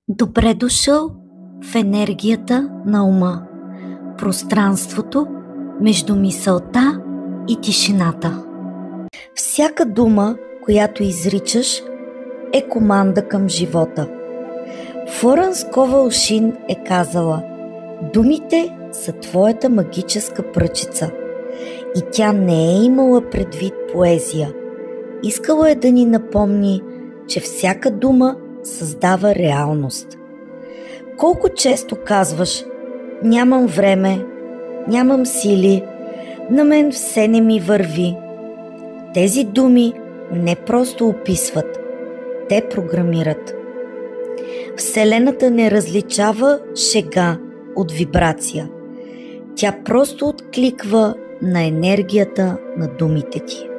Добре дошъл в енергията на ума, пространството между мисълта и тишината. Всяка дума, която изричаш, е команда към живота. Флоренс Сковал Шин е казала: думите са твоята магическа пръчица. И тя не е имала предвид поезия. Искала е да ни напомни, че всяка дума създава реалност. Колко често казваш: нямам време, нямам сили, на мен все не ми върви. Тези думи не просто описват, те програмират. Вселената не различава шега от вибрация. Тя просто откликва на енергията на думите ти.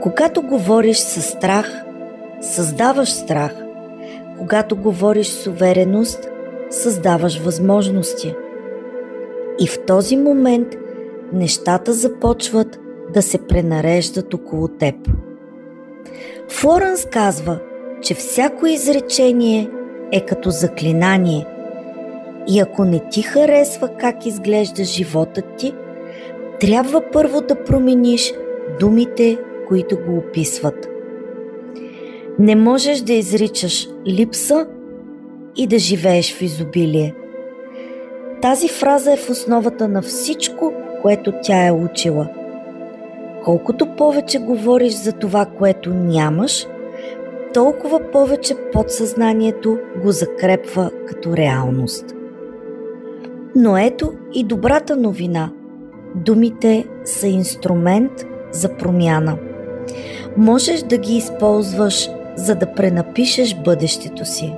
Когато говориш със страх, създаваш страх. Когато говориш с увереност, създаваш възможности. И в този момент нещата започват да се пренареждат около теб. Флоренс казва, че всяко изречение е като заклинание. И ако не ти харесва как изглежда животът ти, трябва първо да промениш думите, които го описват. Не можеш да изричаш липса и да живееш в изобилие. Тази фраза е в основата на всичко, което тя е учила. Колкото повече говориш за това, което нямаш, толкова повече подсъзнанието го закрепва като реалност. Но ето и добрата новина. Думите са инструмент за промяна. Можеш да ги използваш, за да пренапишеш бъдещето си.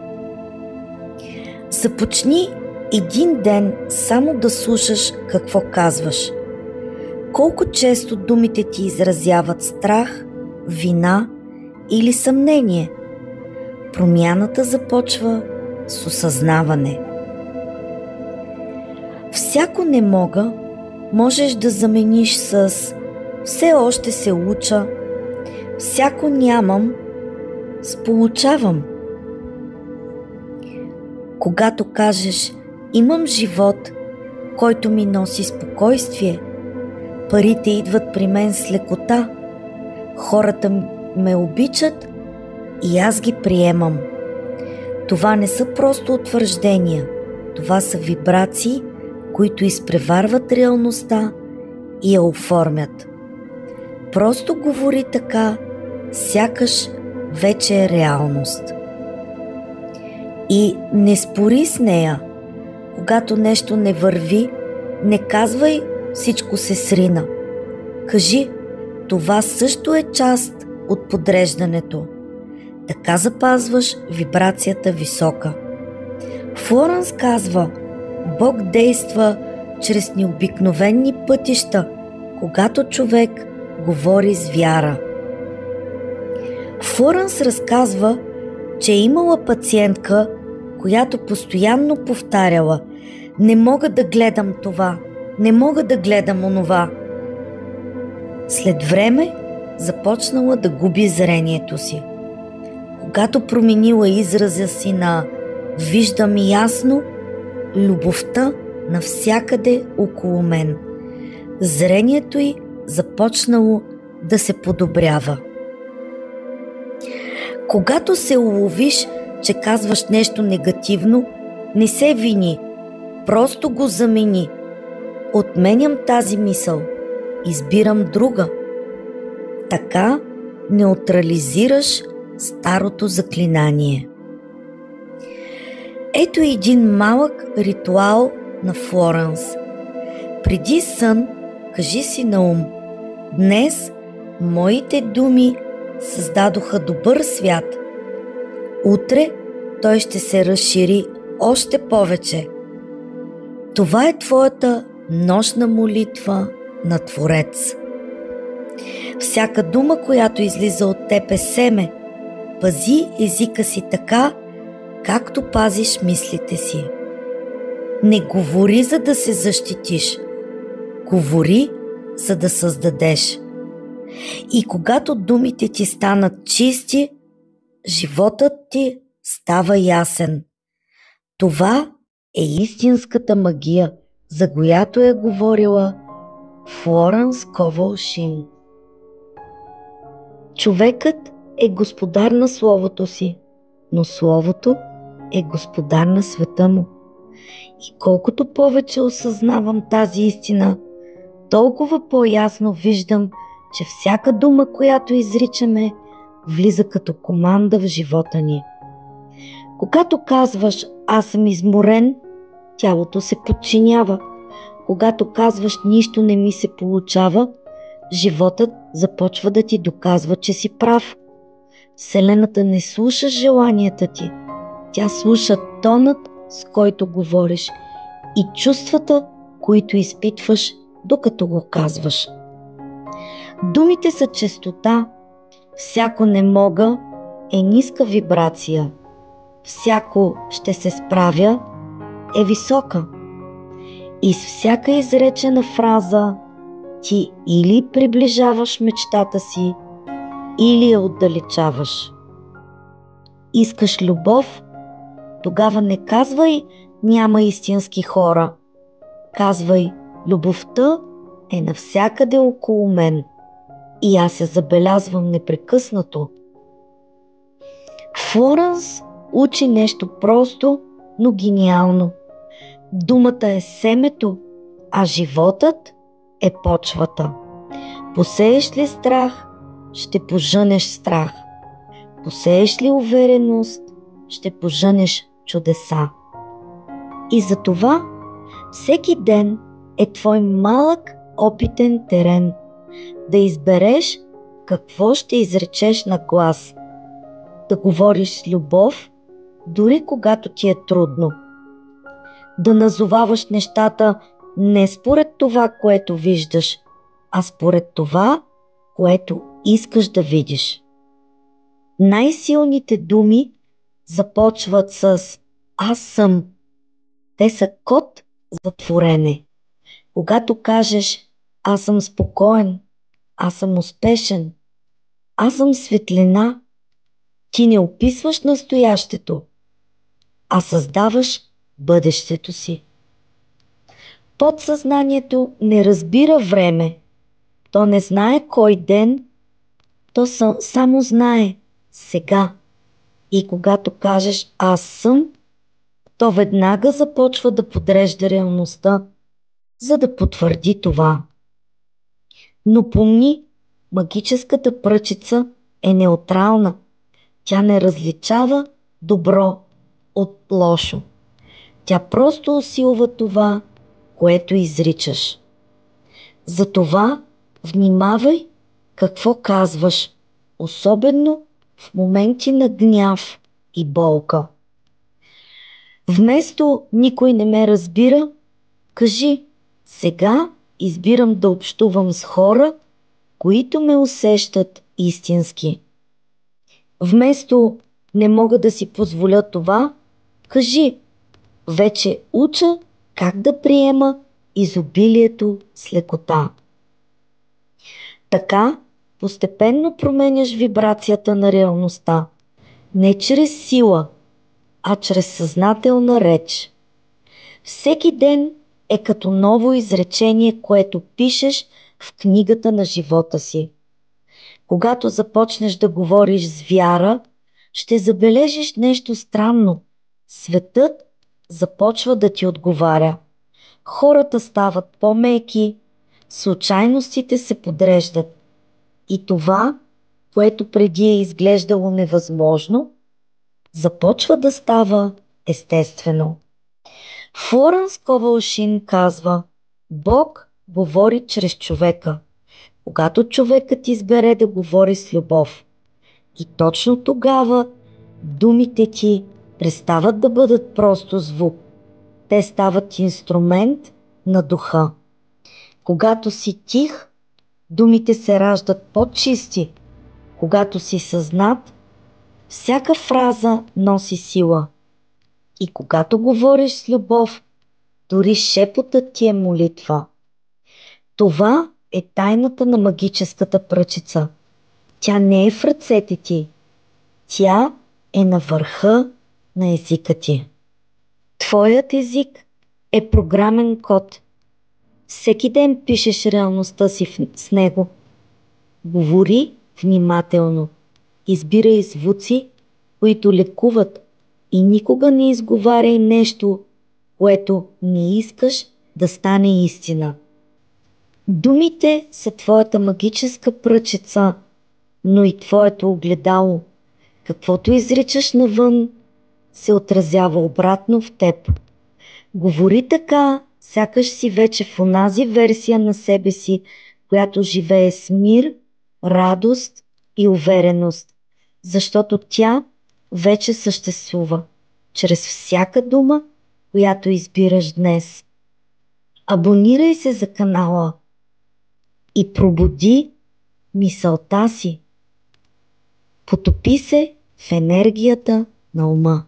Започни един ден само да слушаш какво казваш. Колко често думите ти изразяват страх, вина или съмнение? Промяната започва с осъзнаване. Всяко не мога можеш да замениш с все още се уча, всяко нямам с получавам. Когато кажеш имам живот, който ми носи спокойствие, парите идват при мен с лекота, хората ме обичат и аз ги приемам. Това не са просто утвърждения, това са вибрации, които изпреварват реалността и я оформят. Просто говори така, сякаш вече е реалност. И не спори с нея. Когато нещо не върви, не казвай всичко се срина. Кажи, това също е част от подреждането. Така запазваш вибрацията висока. Флоренс казва, Бог действа чрез необикновени пътища, когато човек говори с вяра. Флоренс разказва, че е имала пациентка, която постоянно повтаряла: не мога да гледам това, не мога да гледам онова. След време започнала да губи зрението си. Когато променила израза си на виждам ясно, любовта навсякъде около мен, зрението й започнало да се подобрява. Когато се уловиш, че казваш нещо негативно, не се вини, просто го замени. Отменям тази мисъл, избирам друга. Така неутрализираш старото заклинание. Ето един малък ритуал на Флоренс. Преди сън кажи си на ум: днес моите думи създадоха добър свят. Утре той ще се разшири още повече. Това е твоята нощна молитва на Творец. Всяка дума, която излиза от теб, е семе. Пази езика си така, както пазиш мислите си. Не говори, за да се защитиш. Говори, за да създадеш. И когато думите ти станат чисти, животът ти става ясен. Това е истинската магия, за която е говорила Флоренс Сковъл Шин. Човекът е господар на словото си, но словото е господар на света му. И колкото повече осъзнавам тази истина, толкова по-ясно виждам, че всяка дума, която изричаме, влиза като команда в живота ни. Когато казваш «Аз съм изморен», тялото се подчинява. Когато казваш «Нищо не ми се получава», животът започва да ти доказва, че си прав. Вселената не слуша желанията ти. Тя слуша тонът, с който говориш, и чувствата, които изпитваш, докато го казваш. Думите са честота. Всяко «не мога» е ниска вибрация. Всяко «ще се справя» е висока. И с всяка изречена фраза ти или приближаваш мечтата си, или я отдалечаваш. Искаш любов? Тогава не казвай «няма истински хора». Казвай «любовта е навсякъде около мен и аз я забелязвам непрекъснато». Флоренс учи нещо просто, но гениално. Думата е семето, а животът е почвата. Посееш ли страх, ще пожънеш страх. Посееш ли увереност, ще пожънеш чудеса. И затова всеки ден е твой малък опитен терен да избереш какво ще изречеш на глас. Да говориш с любов, дори когато ти е трудно. Да назоваваш нещата не според това, което виждаш, а според това, което искаш да видиш. Най-силните думи започват с «Аз съм». Те са код за творене. Когато кажеш «Аз съм спокоен», «Аз съм успешен», «Аз съм светлина», ти не описваш настоящето, а създаваш бъдещето си. Подсъзнанието не разбира време. То не знае кой ден, то само знае сега. И когато кажеш «Аз съм», то веднага започва да подрежда реалността, за да потвърди това. Но помни, магическата пръчица е неутрална. Тя не различава добро от лошо. Тя просто усилва това, което изричаш. Затова внимавай какво казваш, особено в моменти на гняв и болка. Вместо «никой не ме разбира», кажи «сега избирам да общувам с хора, които ме усещат истински». Вместо «не мога да си позволя това», кажи «вече уча как да приема изобилието с лекота». Така постепенно променяш вибрацията на реалността, не чрез сила, а чрез съзнателна реч. Всеки ден е като ново изречение, което пишеш в книгата на живота си. Когато започнеш да говориш с вяра, ще забележиш нещо странно. Светът започва да ти отговаря. Хората стават по-меки, случайностите се подреждат. И това, което преди е изглеждало невъзможно, започва да става естествено. Флоренс Сковъл Шин казва: Бог говори чрез човека, когато човекът избере да говори с любов. И точно тогава думите ти престават да бъдат просто звук. Те стават инструмент на духа. Когато си тих, думите се раждат по-чисти. Когато си съзнат, всяка фраза носи сила. И когато говориш с любов, дори шепотът ти е молитва. Това е тайната на магическата пръчица. Тя не е в ръцете ти. Тя е на върха на езика ти. Твоят език е програмен код. Всеки ден пишеш реалността си с него. Говори внимателно. Избирай звуци, които лекуват, и никога не изговаряй нещо, което не искаш да стане истина. Думите са твоята магическа пръчица, но и твоето огледало. Каквото изричаш навън, се отразява обратно в теб. Говори така, сякаш си вече в онази версия на себе си, която живее с мир, радост и увереност, защото тя вече съществува чрез всяка дума, която избираш днес. Абонирай се за канала и пробуди мисълта си. Потопи се в енергията на ума.